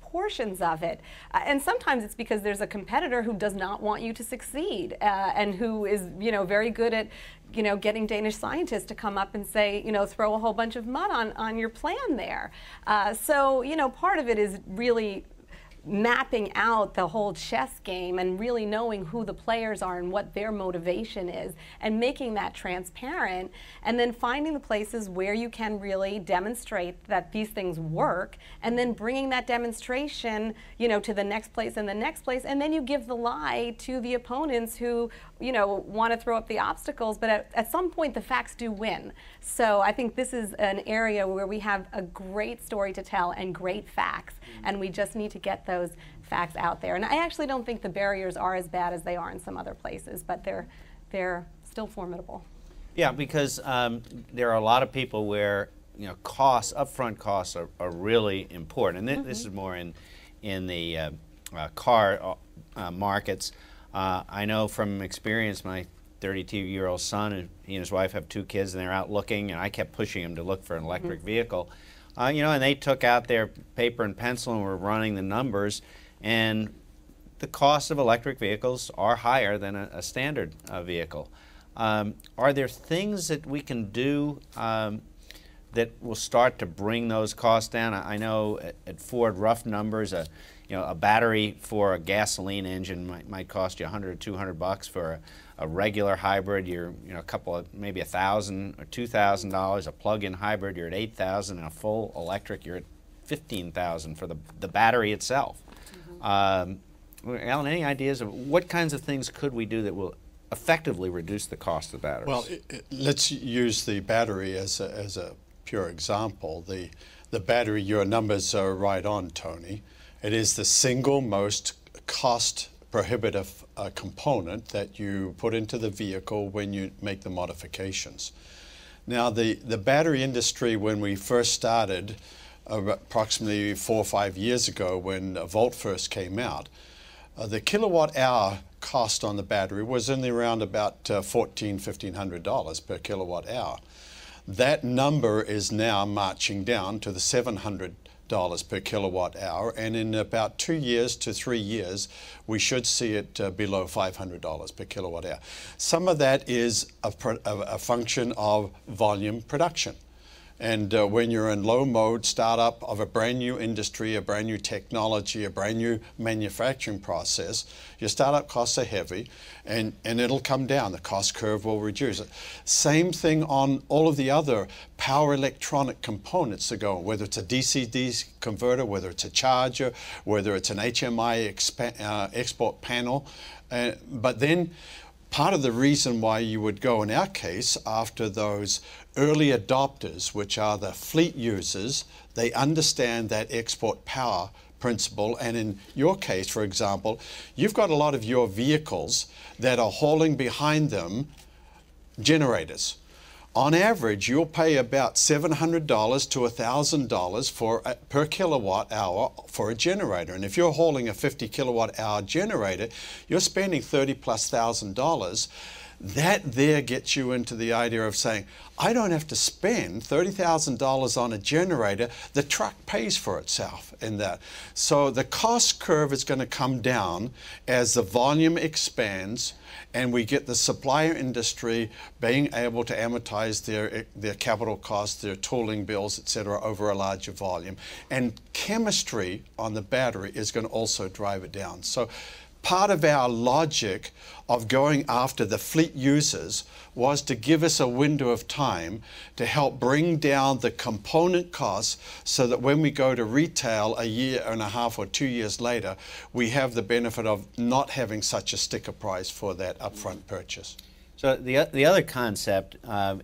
portions of it. And sometimes it's because there's a competitor who does not want you to succeed, and who is, very good at, getting Danish scientists to come up and say, throw a whole bunch of mud on your plan there. So, part of it is really mapping out the whole chess game and really knowing who the players are and what their motivation is, and making that transparent, and then finding the places where you can really demonstrate that these things work, and then bringing that demonstration, to the next place and the next place, and then you give the lie to the opponents who, want to throw up the obstacles, but at some point the facts do win. So I think this is an area where we have a great story to tell and great facts, and we just need to get those facts out there. And I actually don't think the barriers are as bad as they are in some other places, but they're still formidable. Yeah, because there are a lot of people where upfront costs are really important, and this is more in the car markets. I know from experience, my 32-year-old son, he and his wife have 2 kids, and they're out looking, and I kept pushing them to look for an electric vehicle. You know, and they took out their paper and pencil and were running the numbers, and the cost of electric vehicles are higher than a standard vehicle. Are there things that we can do that will start to bring those costs down? I know at Ford, rough numbers, you know, a battery for a gasoline engine might cost you $100 or $200. For a regular hybrid, you're, you know, a couple of, maybe $1,000 or $2,000. A plug-in hybrid, you're at $8,000, and a full electric, you're at $15,000 for the battery itself. Alan, any ideas of what kinds of things could we do that will effectively reduce the cost of batteries? Well, let's use the battery as a pure example. The battery, your numbers are right on, Tony. It is the single most cost prohibitive component that you put into the vehicle when you make the modifications. Now, the battery industry, when we first started, approximately 4 or 5 years ago when Volt first came out, the kilowatt hour cost on the battery was in the around about $1,400–1,500 per kilowatt hour. That number is now marching down to the $700 per kilowatt hour, and in about 2 years to 3 years we should see it below $500 per kilowatt hour. Some of that is a function of volume production. And when you're in low mode startup of a brand new industry, a brand new technology, a brand new manufacturing process, your startup costs are heavy, and it'll come down. The cost curve will reduce. Same thing on all of the other power electronic components that go, whether it's a DC-DC converter, whether it's a charger, whether it's an HMI export panel. But then part of the reason why you would go, in our case, after those early adopters, which are the fleet users, they understand that export power principle. And in your case, for example, you've got a lot of your vehicles that are hauling behind them generators. On average, you'll pay about $700 to $1,000 per kilowatt hour for a generator. And if you're hauling a 50 kilowatt hour generator, you're spending $30,000+. That there gets you into the idea of saying, I don't have to spend $30,000 on a generator. The truck pays for itself in that. So the cost curve is going to come down as the volume expands and we get the supplier industry being able to amortize their capital costs, their tooling bills, etc., over a larger volume. And chemistry on the battery is going to also drive it down. So part of our logic of going after the fleet users was to give us a window of time to help bring down the component costs so that when we go to retail a year and a half or 2 years later, we have the benefit of not having such a sticker price for that upfront purchase. So the other concept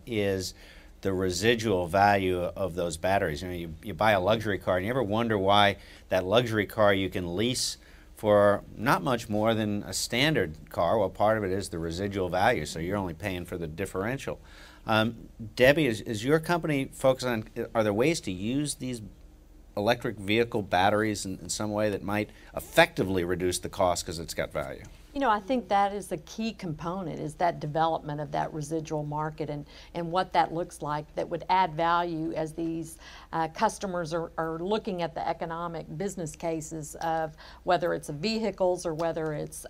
is the residual value of those batteries. You know, you buy a luxury car and you ever wonder why that luxury car you can lease for not much more than a standard car. Well, part of it is the residual value, so you're only paying for the differential. Debbie, is your company focused on, are there ways to use these electric vehicle batteries in some way that might effectively reduce the cost because it's got value? You know, I think that is the key component, is that development of that residual market and what that looks like that would add value as these customers are looking at the economic business cases of whether it's vehicles or whether it's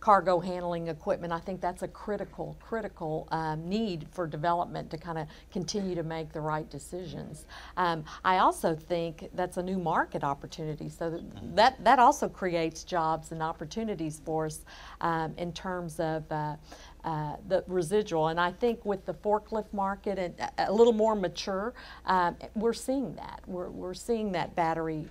cargo handling equipment. I think that's a critical need for development to kind of continue to make the right decisions. I also think that's a new market opportunity, so that also creates jobs and opportunities for us in terms of the residual. And I think with the forklift market and a little more mature, we're seeing that. We're seeing that battery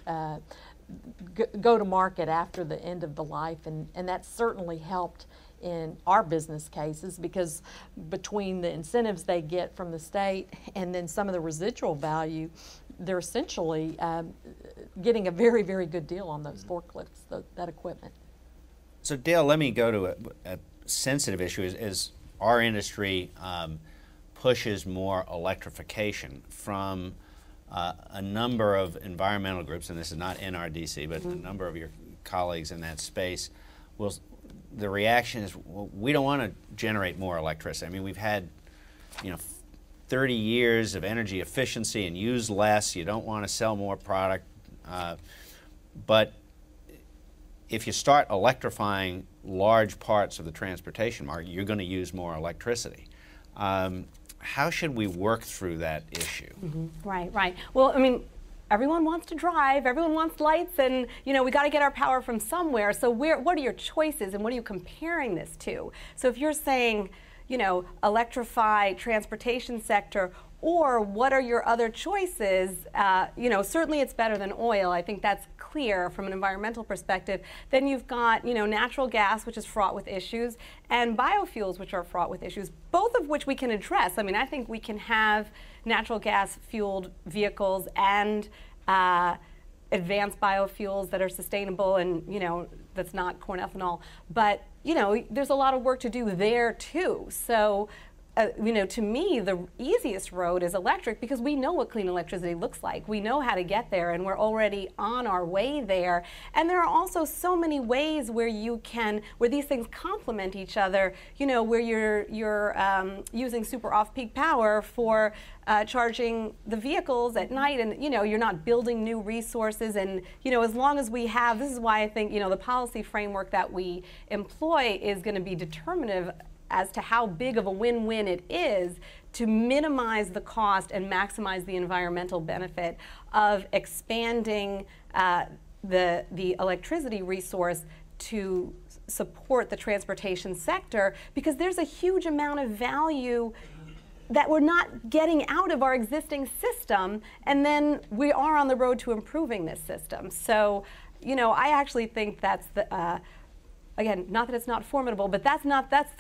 go to market after the end of the life, and that's certainly helped in our business cases, because between the incentives they get from the state and then some of the residual value, they're essentially getting a very, very good deal on those forklifts, that equipment. So Dale, let me go to a sensitive issue as our industry pushes more electrification from a number of environmental groups, and this is not NRDC, but a number of your colleagues in that space, the reaction is, well, we don't want to generate more electricity. I mean, we've had, 30 years of energy efficiency and use less. You don't want to sell more product. But if you start electrifying large parts of the transportation market, you're going to use more electricity. How should we work through that issue? Right, right. Well, I mean, everyone wants to drive, everyone wants lights, and we got to get our power from somewhere. So what are your choices, and what are you comparing this to? So if you're saying, electrify transportation sector, or what are your other choices? Certainly it's better than oil. I think that's clear from an environmental perspective. Then you've got, natural gas, which is fraught with issues, and biofuels, which are fraught with issues, both of which we can address. I mean, I think we can have natural gas fueled vehicles and advanced biofuels that are sustainable and, that's not corn ethanol. But, there's a lot of work to do there too. So, to me, the easiest road is electric, because we know what clean electricity looks like. We know how to get there, and we're already on our way there. And there are also so many ways where where these things complement each other. Where you're using super off-peak power for charging the vehicles at night, and you're not building new resources. And as long as we have, this is why I think the policy framework that we employ is going to be determinative as to how big of a win-win it is to minimize the cost and maximize the environmental benefit of expanding the electricity resource to support the transportation sector, because there's a huge amount of value that we're not getting out of our existing system, and then we are on the road to improving this system. So, I actually think that's the again, not that it's not formidable, but that's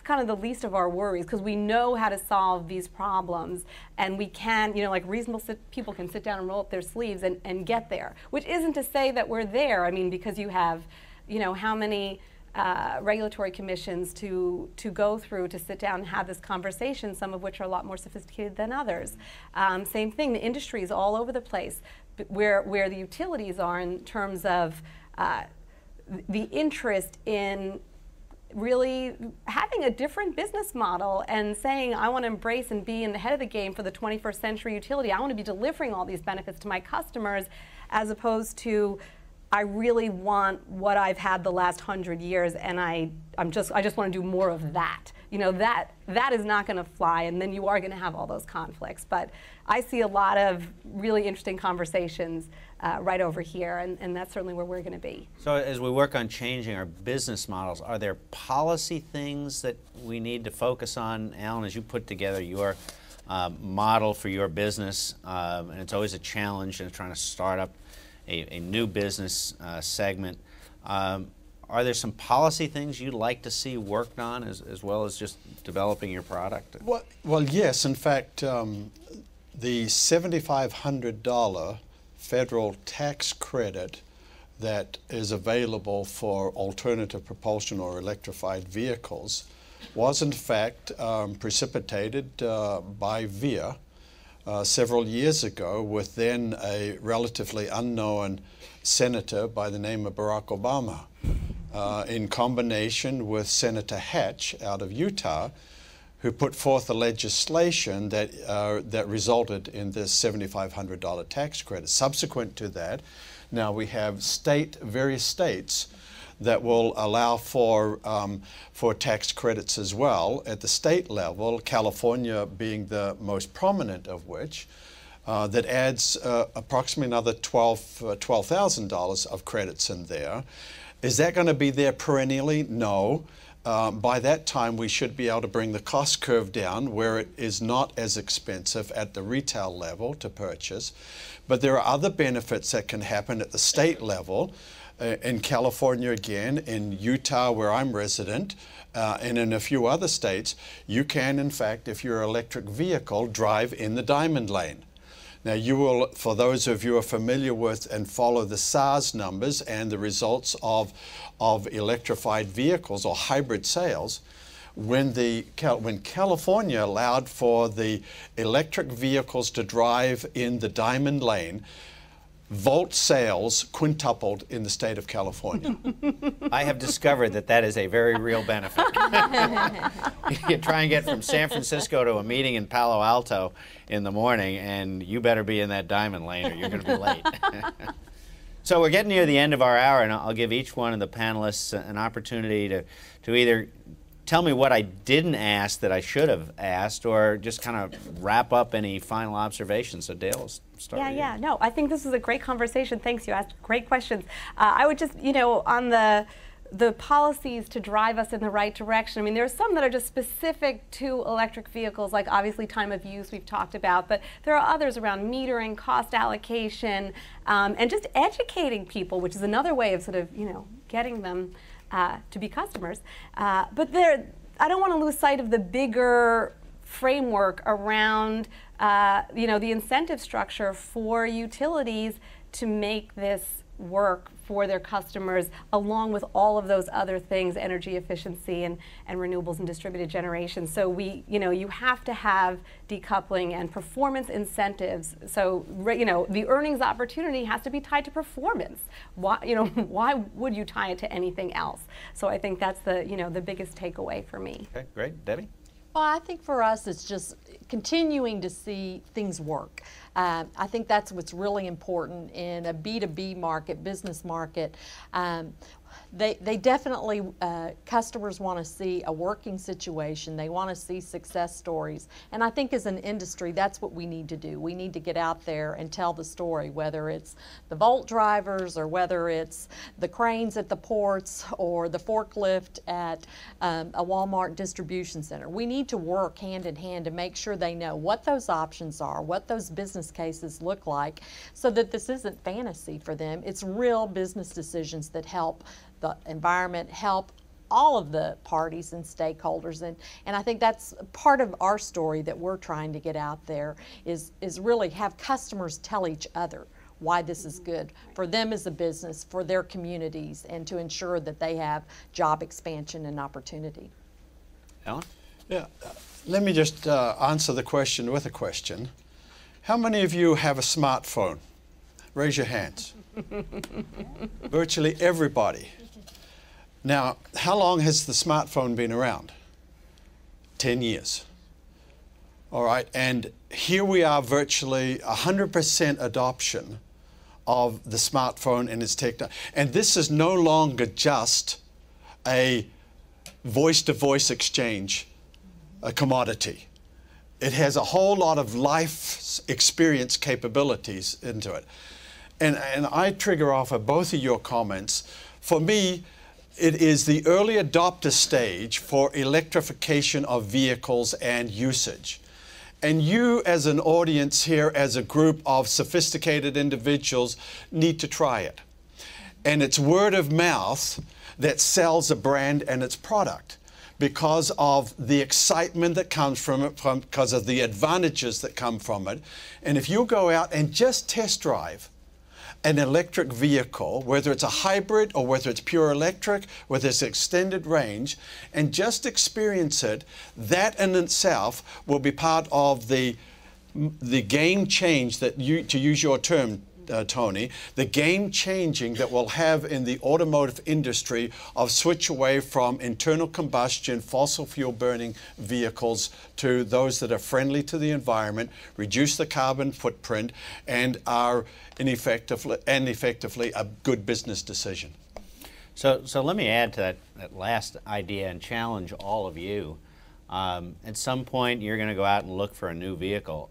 kind of the least of our worries, because we know how to solve these problems, and we can, like reasonable people can sit down and roll up their sleeves and get there. Which isn't to say that we're there. I mean, because you have, how many regulatory commissions to go through to sit down and have this conversation, some of which are a lot more sophisticated than others. Same thing, the industry is all over the place, where the utilities are in terms of the interest in really having a different business model and saying, I want to embrace and be in the head of the game for the 21st century utility. I want to be delivering all these benefits to my customers, as opposed to, I really want what I've had the last 100 years, and I just want to do more of that. That is not going to fly, and then you are going to have all those conflicts. But I see a lot of really interesting conversations right over here, and that's certainly where we're going to be. So as we work on changing our business models, are there policy things that we need to focus on, Alan, as you put together your model for your business? And it's always a challenge in trying to start up a new business segment. Are there some policy things you'd like to see worked on as well as just developing your product? Well, yes. In fact, the $7,500 federal tax credit that is available for alternative propulsion or electrified vehicles was in fact precipitated by VIA several years ago, with then a relatively unknown senator by the name of Barack Obama, in combination with Senator Hatch out of Utah, who put forth the legislation that that resulted in this $7,500 tax credit. Subsequent to that, now we have various states that will allow for tax credits as well at the state level, California being the most prominent of which, that adds approximately another $12,000 of credits in there. Is that going to be there perennially? No. By that time, we should be able to bring the cost curve down where it is not as expensive at the retail level to purchase. But there are other benefits that can happen at the state level. In California again, in Utah where I'm resident, and in a few other states, you can in fact, if you're an electric vehicle, drive in the diamond lane. Now you will, for those of you who are familiar with and follow the SARS numbers and the results of electrified vehicles or hybrid sales, when California allowed for the electric vehicles to drive in the diamond lane, Volt sales quintupled in the state of California. I have discovered that that is a very real benefit. You try and get from San Francisco to a meeting in Palo Alto in the morning, and you better be in that diamond lane or you're going to be late. So we're getting near the end of our hour, and I'll give each one of the panelists an opportunity to either tell me what I didn't ask that I should have asked, or just kind of wrap up any final observations. So Dale, let's start with you. Yeah, no, I think this was a great conversation. Thanks, you asked great questions. I would just, on the policies to drive us in the right direction. I mean, there are some that are just specific to electric vehicles, like obviously time of use we've talked about, but there are others around metering, cost allocation, and just educating people, which is another way of sort of, getting them to be customers. But I don't want to lose sight of the bigger framework around, the incentive structure for utilities to make this work for their customers, along with all of those other things, energy efficiency and renewables and distributed generation. So you have to have decoupling and performance incentives. So, the earnings opportunity has to be tied to performance. Why would you tie it to anything else? So I think that's the biggest takeaway for me. Okay, great. Debbie? Well, I think for us it's just continuing to see things work. I think that's what's really important in a B2B market, business market. They definitely, customers want to see a working situation. They want to see success stories. And I think as an industry, that's what we need to do. We need to get out there and tell the story, whether it's the Volt drivers or whether it's the cranes at the ports or the forklift at a Walmart distribution center. We need to work hand in hand to make sure they know what those options are, what those business cases look like, so that this isn't fantasy for them. It's real business decisions that help the environment, help all of the parties and stakeholders, and I think that's part of our story that we're trying to get out there is really have customers tell each other why this is good for them as a business, for their communities, and to ensure that they have job expansion and opportunity. Alan? Yeah, let me just answer the question with a question. How many of you have a smartphone? Raise your hands. Virtually everybody. Now, how long has the smartphone been around? 10 years. All right, and here we are, virtually 100% adoption of the smartphone and its technology. And this is no longer just a voice-to-voice exchange, a commodity. It has a whole lot of life experience capabilities into it. And I trigger off of both of your comments. For me, it is the early adopter stage for electrification of vehicles and usage. And you as an audience here, as a group of sophisticated individuals, need to try it. And it's word of mouth that sells a brand and its product, because of the excitement that comes from it, because of the advantages that come from it. And if you go out and just test drive an electric vehicle, whether it's a hybrid or whether it's pure electric, whether it's extended range, and just experience it, that in itself will be part of the game change that to use your term, Tony, the game changing that we'll have in the automotive industry of switch away from internal combustion, fossil fuel burning vehicles to those that are friendly to the environment, reduce the carbon footprint, and are effectively a good business decision. So let me add to that last idea and challenge all of you. At some point, you're going to go out and look for a new vehicle.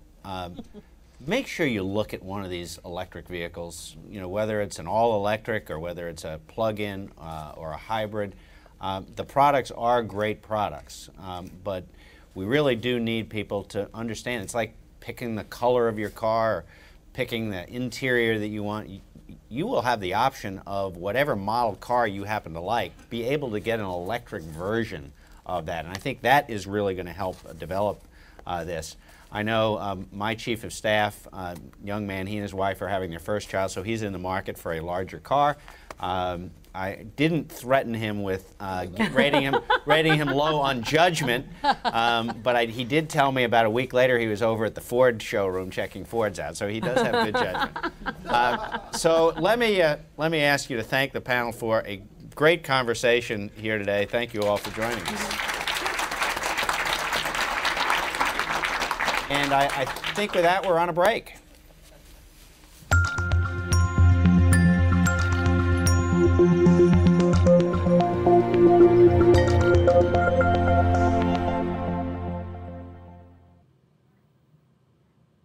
Make sure you look at one of these electric vehicles, whether it's an all-electric or whether it's a plug-in or a hybrid. The products are great products, but we really do need people to understand. It's like picking the color of your car, or picking the interior that you want. You will have the option of whatever model car you happen to like, be able to get an electric version of that. And I think that is really going to help develop this. I know my chief of staff, young man, he and his wife are having their first child, so he's in the market for a larger car. I didn't threaten him with rating him low on judgment, but he did tell me about a week later he was over at the Ford showroom checking Fords out, so he does have good judgment. So let me ask you to thank the panel for a great conversation here today. Thank you all for joining us. And I think with that we're on a break.